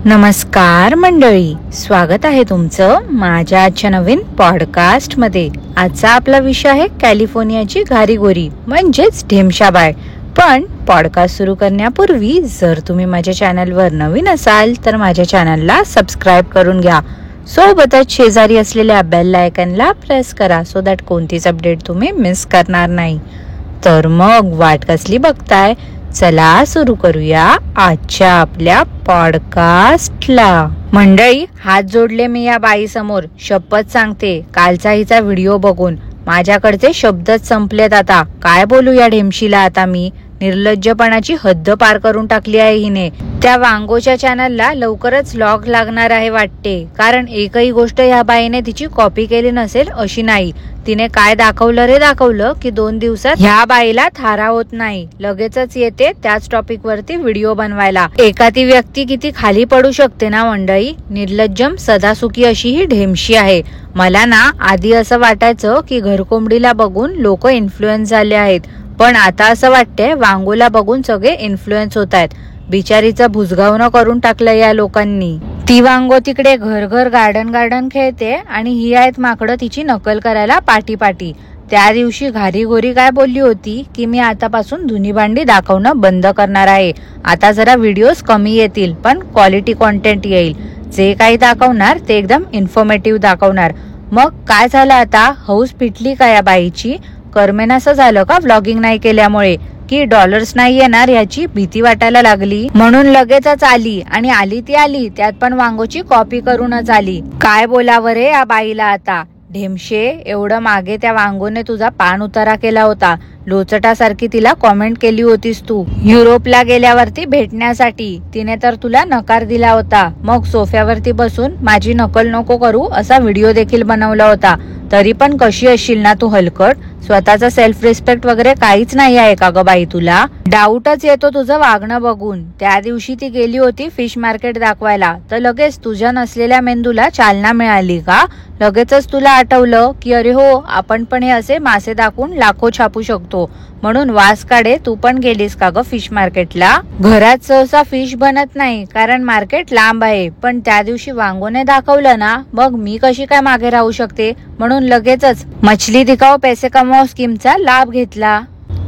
नमस्कार मंडळी, स्वागत आहे तुमचं माझ्या आजच्या नवीन पॉडकास्ट मध्ये। आजचा आपला विषय आहे कॅलिफोर्नियाची घारीगोरी म्हणजेच ढेमशाबाळ। पण पॉडकास्ट सुरू करण्यापूर्वी जर तुम्ही माझ्या चॅनलवर नवीन असाल तर माझ्या चॅनलला सबस्क्राईब करून घ्या। सोबतच शेजारी असलेल्या बेल आयकॉनला प्रेस करा सो दॅट कोणतीच अपडेट तुम्ही मिस करणार नाही। तर मग वाट कसली बघताय, चला सुरू करूया आजच्या आपल्या पॉडकास्टला। मंडळी, हात जोडले मी या बाई समोर, शपथ सांगते कालचा हिचा व्हिडिओ बघून माझ्याकडचे शब्दच संपलेत। आता काय बोलू या ढेमशीला, आता मी निर्लज्जपणाची हद्द पार करून टाकली आहे हिने। त्या वांगोच्या चॅनलला लवकरच लॉग लागणार आहे वाटते, कारण एकही गोष्ट ह्या बाईने तिची कॉपी केली नसेल अशी नाही। तिने काय दाखवलं की 2 दिवसात ह्या बाईला थारा होत नाही, लगेचच येते त्याच टॉपिक वरती व्हिडिओ बनवायला। एखादी व्यक्ती किती खाली पडू शकते ना मंडळी। निर्लज्जम सदासुखी अशी ही ढेमशी आहे। मला ना आधी असं वाटायचं की घरकोंबडीला बघून लोक इन्फ्लुएन्स झाले आहेत, पण आता असं वाटतंय वांगोला बघून सगळे इन्फ्लुएन्स होत आहेत। बिचारीचं भुजगावणं करून टाकलं या लोकांनी। ती वांगो तिकडे घर गार्डन खेळते आणि ही आहेत माकडं तिची नकल करायला पाठी। त्या दिवशी घारीगोरी काय बोलली होती की मी आतापासून धुनी भांडी दाखवणं बंद करणार आहे। आता जरा व्हिडिओज कमी येतील पण क्वालिटी कॉन्टेंट येईल। जे काही दाखवणार ते एकदम इन्फॉर्मेटिव्ह दाखवणार। मग काय झालं आता, हौस पिटली का या बाईची? करमेन असं झालं का व्लॉगिंग नाही केल्यामुळे, की डॉलर्स नाही येणार याची भीती वाटायला लागली म्हणून लगेचच आली, आणि आली ती आली त्यात पण वांगोची कॉपी करूनच आली। काय बोलावं रे या बाईला आता। ढेमशे, एवढं मागे त्या वांगोने तुझा पान उतारा केला होता, लोचटासारखी तिला कॉमेंट केली होतीस तू युरोपला गेल्यावरती भेटण्यासाठी। तिने तर तुला नकार दिला होता, मग सोफ्यावरती बसून माझी नकल नको करू असा व्हिडिओ देखील बनवला होता। तरी पण कशी असशील ना तू हलकट, स्वतःचा सेल्फ रिस्पेक्ट वगैरे काहीच नाही आहे का ग बाई तुला? डाऊटच येतो तुझं वागणं बघून। त्या दिवशी ती गेली होती फिश मार्केट दाखवायला, तर लगेच तुझ्या नसलेल्या मेंदूला चालना मिळाली का? लगेचच तुला आठवलं की अरे हो, आपण पण हे असे मासे दाखवून लाखो छापू शकतो, म्हणून वास काढे तू पण गेलीस का ग फिश मार्केटला? घरात सहसा फिश बनत नाही कारण मार्केट लांब आहे, पण त्या दिवशी वांगोने दाखवलं ना, मग मी कशी काय मागे राहू शकते? म्हणून लगेचच मछली दिखाओ पैसे कमाओ स्कीमचा लाभ घेतला।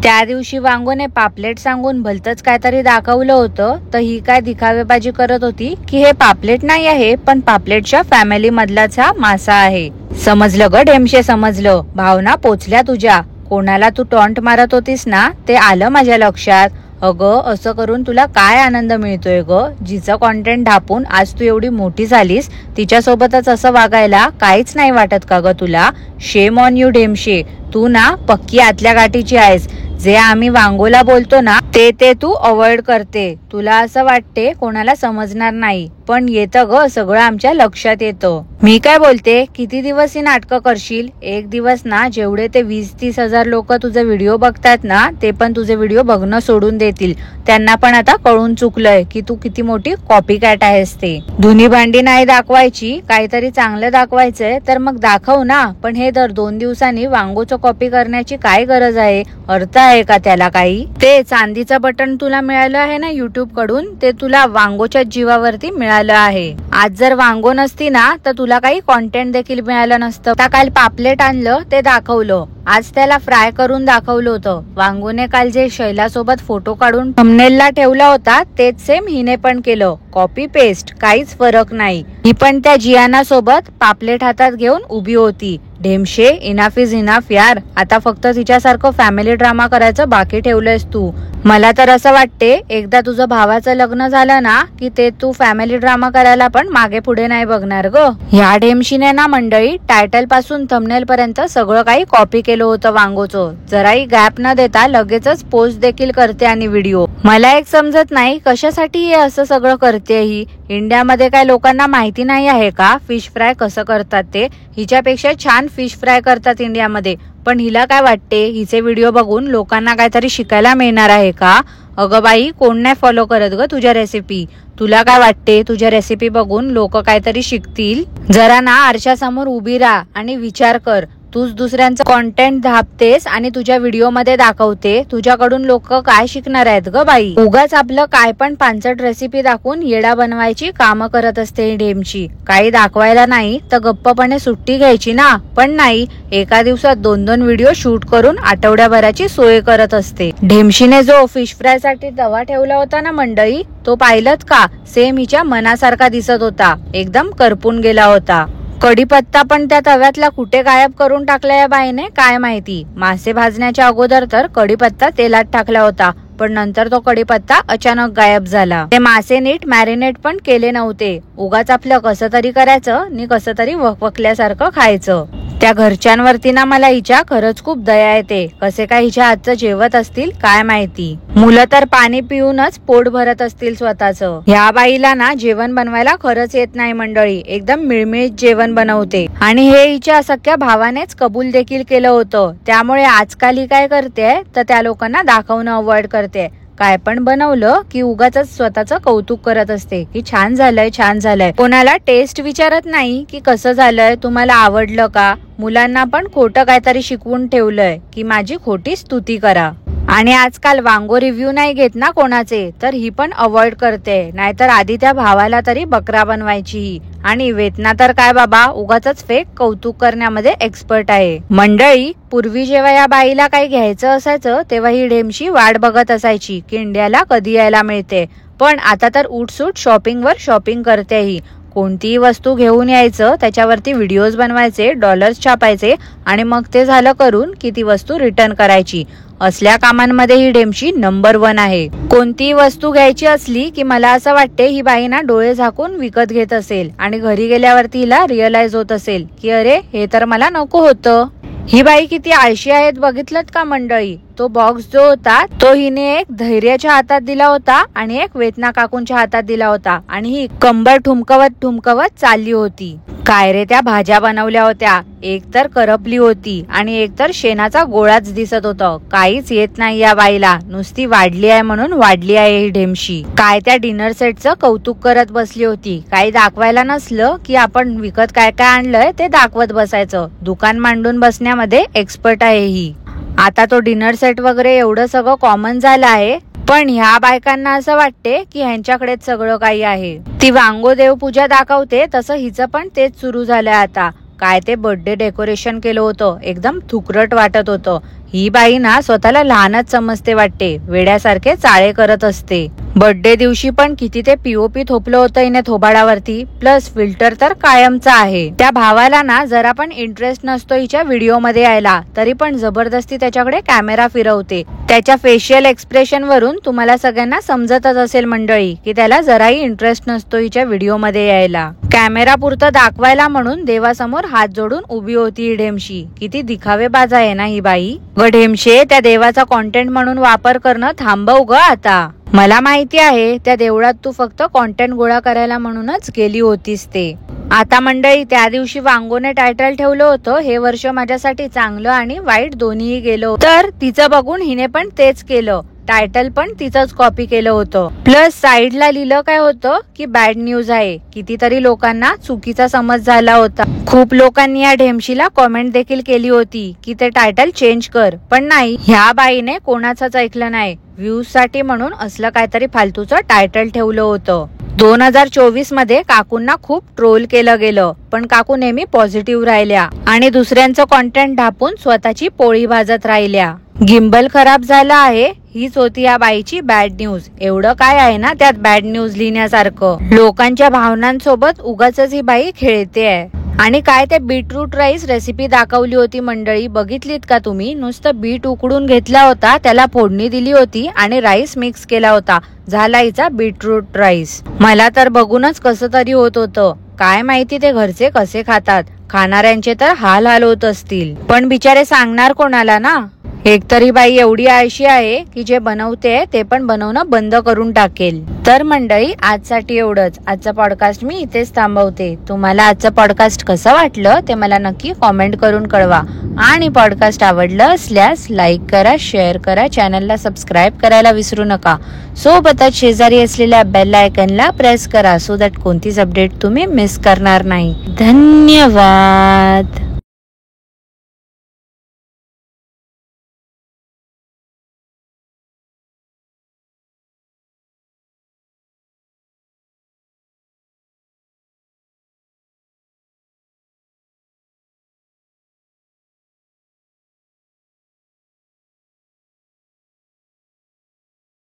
त्या दिवशी वांगोने पापलेट सांगून भलतच काहीतरी दाखवलं होतं, तर ही काय दिखावेबाजी करत होती की हे पापलेट नाही आहे, पण पापलेटच्या फॅमिली मधलाच हा मासा आहे। समजलं ग ढेमशे, समजलं, भावना पोचल्या तुझ्या। कोणाला तू टॉन्ट मारत होतीस ना ते आलं माझ्या लक्षात। अगं, असं करून तुला काय आनंद मिळतोय ग? जिचं कॉन्टेंट ढापून आज तू एवढी मोठी झालीस, तिच्यासोबतच असं वागायला काहीच नाही वाटत का ग तुला? शेम ऑन यू ढेमशे, तू ना पक्की आतल्या गाठीची आहेस। जे आम्ही वांगोला बोलतो ना ते तू अवॉइड करते। तुला असं वाटते कोणाला समजणार नाही, पण येतं ग सगळं आमच्या लक्षात येतं। मी काय बोलते, किती दिवस ही नाटकं करशील? एक दिवस ना जेवढे ते 20-30 हजार लोक तुझे व्हिडिओ बघतात ना, ते पण तुझे व्हिडिओ बघणं सोडून देतील। त्यांना पण आता कळून चुकलंय की तू किती मोठी कॉपी कॅट आहेस ते। धुनी भांडी नाही दाखवायची, काहीतरी चांगलं दाखवायचंय तर मग दाखव ना, पण हे दर 2 दिवसांनी वांगोचं कॉपी करण्याची काय गरज आहे? अर्थ आहे का त्याला काही? ते चांदीचं बटन तुला मिळालं आहे ना युट्यूब कडून, ते तुला वांगोच्या जीवावरती मिळालं आहे। आज जर वांगो नसती ना तर तुला काही कॉन्टेंट देखील मिळालं नसतं। आता काल पापलेट आणलं ते दाखवलं, आज त्याला फ्राय करून दाखवलं होतं। वांगोने काल जे शैलासोबत फोटो काढून थंबनेलला ठेवला होता तेच सेम हिने पण केलं, कॉपी पेस्ट, काहीच फरक नाही। ही पण त्या जियाना सोबत पापलेट हातात घेऊन उभी होती। ढेमशे, इनाफ इज इनाफ यार, आता फक्त तिच्यासारखं फॅमिली ड्रामा करायचं बाकी ठेवलंयस तू। मला तर असं वाटते एकदा तुझं भावाचं लग्न झालं ना की ते तू फॅमिली ड्रामा करायला पण मागे पुढे नाही बघणार ग। ह्या ढेमशीने ना मंडळी टायटल पासून थंबनेल पर्यंत सगळं काही कॉपी केलं होतं वांगोचं। जराही गॅप न देता लगेचच पोस्ट देखील करते आणि व्हिडिओ। मला एक समजत नाही कशासाठी हे असं सगळं करते ही। इंडियामध्ये काय लोकांना माहिती नाही आहे का फिश फ्राय कसं करतात ते? हिच्यापेक्षा छान फिश फ्राय करतात इंडियामध्ये, पण हिला काय वाटते हिचे व्हिडिओ बघून लोकांना काहीतरी शिकायला मिळणार आहे का? अगं बाई, कोण नाही फॉलो करत ग तुझ्या रेसिपी? तुला काय वाटते तुझ्या रेसिपी बघून लोक काहीतरी शिकतील? जरा ना आरशासमोर उभी राहा आणि विचार कर, तूच दुसऱ्यांचं कॉन्टेंट धापतेस आणि तुझ्या व्हिडिओ मध्ये दाखवते. तुझ्याकडून लोक काय शिकणार आहेत ग बाई. उगाच आपलं काय पण पांचट रेसिपी दाखवून येडा बनवायची कामं करत असते ही ढेमशी. काही दाखवायला नाही तर गप्पपणे सुट्टी घ्यायची ना, पण नाही, एका दिवसात 2-2 व्हिडिओ शूट करून आठवड्याभराची सोय करत असते. ढेमशीने जो फिश फ्राय साठी तवा ठेवला होता ना मंडळी, तो पाहिलत का? सेम हिच्या मनासारखा दिसत होता, एकदम करपून गेला होता. कढीपत्ता पण त्या तव्यातला कुठे गायब करून टाकला या बाईने काय माहिती. मासे भाजण्याच्या अगोदर तर कढीपत्ता तेलात टाकला होता, पण नंतर तो कढीपत्ता अचानक गायब झाला. ते मासे नीट मॅरिनेट पण केले नव्हते. उगाच आपलं कसं तरी करायचं आणि कसं तरी वकवकल्यासारखं खायचं. त्या घरच्यांवरती ना मला हिच्या खरंच खूप दया येते. कसे काय हिच्या हातचं जेवत असतील काय माहिती. मुलं तर पाणी पिऊनच पोट भरत असतील स्वतःचं. ह्या बाईला ना जेवण बनवायला खरंच येत नाही मंडळी. एकदम मिळमिळीत जेवण बनवते आणि हे हिच्या सख्या भावानेच कबूल देखील केलं होतं. त्यामुळे आजकाल ही काय करते तर त्या लोकांना दाखवणं अवॉइड करते. काय पण बनवलं की उगाच स्वतःचं कौतुक करत असते की छान झालंय छान झालंय. कोणाला टेस्ट विचारत नाही की कसं झालंय, तुम्हाला आवडलं का. मुलांना पण खोटं काहीतरी शिकवून ठेवलंय की माझी खोटी स्तुती करा. आणि आजकाल वांगो रिव्ह्यू नाही घेत ना कोणाचे, तर ही पण अवॉइड करते. नाहीतर आधी त्या भावाला तरी बकरा बनवायची ही. आणि वेतना तर काय बाबा, उगाच फेक कौतुक करण्यामध्ये एक्सपर्ट आहे. मंडळी, पूर्वी जेव्हा या बाईला काही घ्यायचं असायचं तेव्हा ही ढेमशी वाट बघत असायची की इंडियाला कधी यायला मिळते. पण आता तर उठसूट शॉपिंगवर शॉपिंग करते ही. कोणतीही वस्तू घेऊन यायचं, त्याच्यावरती व्हिडिओज बनवायचे, डॉलर्स छापायचे आणि मग ते झालं करून की ती वस्तू रिटर्न करायची. असल्या कामांमध्ये ही ढेमशी नंबर 1 आहे. कोणतीही वस्तू घ्यायची असली की मला असं वाटते ही बाई ना डोळे झाकून विकत घेत असेल आणि घरी गेल्यावरती हिला रिअलाइज होत असेल की अरे हे तर मला नको होतं. ही बाई किती आळशी आहेत बघितलं का मंडळी. तो बॉक्स जो होता तो हिने एक धैर्याच्या हातात दिला होता आणि एक वेतना काकूंच्या हातात दिला होता आणि ही कंबर ठुमकवत चालली होती. काय रे त्या भाज्या बनवल्या होत्या, एक तर करपली होती आणि एक तर शेणाचा गोळाच दिसत होतं. काहीच येत नाही या बाईला, नुसती वाढली आहे म्हणून वाढली आहे ही ढेमशी. काय त्या डिनर सेटचं कौतुक करत बसली होती. काही दाखवायला नसलं की आपण विकत काय काय आणलंय ते दाखवत बसायचं. दुकान मांडून बसण्यामध्ये एक्सपर्ट आहे ही. आता तो डिनर सेट वगैरे एवढं सगळं कॉमन झालं आहे, पण ह्या बायकांना असं वाटते की ह्यांच्याकडेच सगळं काही आहे. ती वांगो देवपूजा दाखवते तसं हिचं पण तेच सुरू झालंय आता. काय ते बर्थडे डेकोरेशन केलं होतं, एकदम थुकरट वाटत होतं. ही बाई ना स्वतःला लहानच समजते वाटते, वेड्यासारखे चाळे करत असते. बर्थडे दिवशी पण किती ते पीओपी थोपलं होतं हिने थोबाडावरती, प्लस फिल्टर तर कायमचा आहे. त्या भावाला ना जरा पण इंटरेस्ट नसतो हिच्या व्हिडिओ मध्ये यायला, तरी पण जबरदस्ती त्याच्याकडे कॅमेरा फिरवते. त्याच्या फेशियल एक्सप्रेशन वरून तुम्हाला सगळ्यांना समजतच असेल मंडळी की त्याला जराही इंटरेस्ट नसतो हिच्या व्हिडिओ मध्ये यायला. कॅमेरा पुरतं दाखवायला म्हणून देवासमोर हात जोडून उभी होती ही ढेमशी. किती दिखावेबाज आहे ना ही बाई. ग ढेमशे, त्या देवाचा कॉन्टेंट म्हणून वापर करणं थांबव ग आता. मला माहिती आहे त्या देवळात तू फक्त कॉन्टेंट गोळा करायला म्हणूनच गेली होतीस ते. आता मंडळी, त्या दिवशी वांगोने टायटल ठेवलं होतं हे वर्ष माझ्यासाठी चांगलं आणि वाईट दोन्हीही गेलो, तर तिचं बघून हिने पण तेच केलं. टायटल पण तिचंच कॉपी केलं होतं. प्लस साईडला लिहिलं काय होतं की बॅड न्यूज आहे. कितीतरी लोकांना चुकीचा समज झाला होता. खूप लोकांनी या ढेमशीला कॉमेंट देखील केली होती की ते टायटल चेंज कर, पण नाही, ह्या बाईने कोणाचंच ऐकलं नाही. व्ह्यूज साठी म्हणून असलं काहीतरी फालतूचं टायटल ठेवलं होतं. 2024 मध्ये काकूंना खूप ट्रोल केलं गेलं, पण काकू नेहमी पॉझिटिव्ह राहिल्या आणि दुसऱ्यांचं कॉन्टेंट ढापून स्वतःची पोळी भाजत राहिल्या. गिम्बल खराब झाला आहे, हीच होती या बाईची बॅड न्यूज. एवढं काय आहे ना त्यात बॅड न्यूज लिहिण्यासारखं. लोकांच्या भावनांसोबत उगाचच ही बाई खेळते आहे. आणि काय ते बीटरूट राईस रेसिपी दाखवली होती मंडळी, बघितलीत का तुम्ही? नुसतं बीट उकडून घेतला होता, त्याला फोडणी दिली होती आणि राईस मिक्स केला होता, झाला हिचा बीटरूट राईस. मला तर बघूनच कसं तरी होत होतं. काय माहिती ते घरचे कसे खातात, खाणाऱ्यांचे तर हाल होत असतील. पण बिचारे सांगणार कोणाला ना. एकतरी बाई एवढी आळशी आहे की जे बनवते ते पण बनवणं बंद करून टाकेल. तर मंडळी, आजसाठी एवढंच. आजचा पॉडकास्ट मी इथेच थांबवते. तुम्हाला आजचं पॉडकास्ट कसं वाटलं ते मला नक्की कॉमेंट करून कळवा. आणि पॉडकास्ट आवडलं असल्यास लाईक करा, शेअर करा, चॅनलला सबस्क्राईब करायला विसरू नका. सोबतच शेजारी असलेल्या बेल आयकनला प्रेस करा सो दॅट कोणतीच अपडेट तुम्ही मिस करणार नाही. धन्यवाद.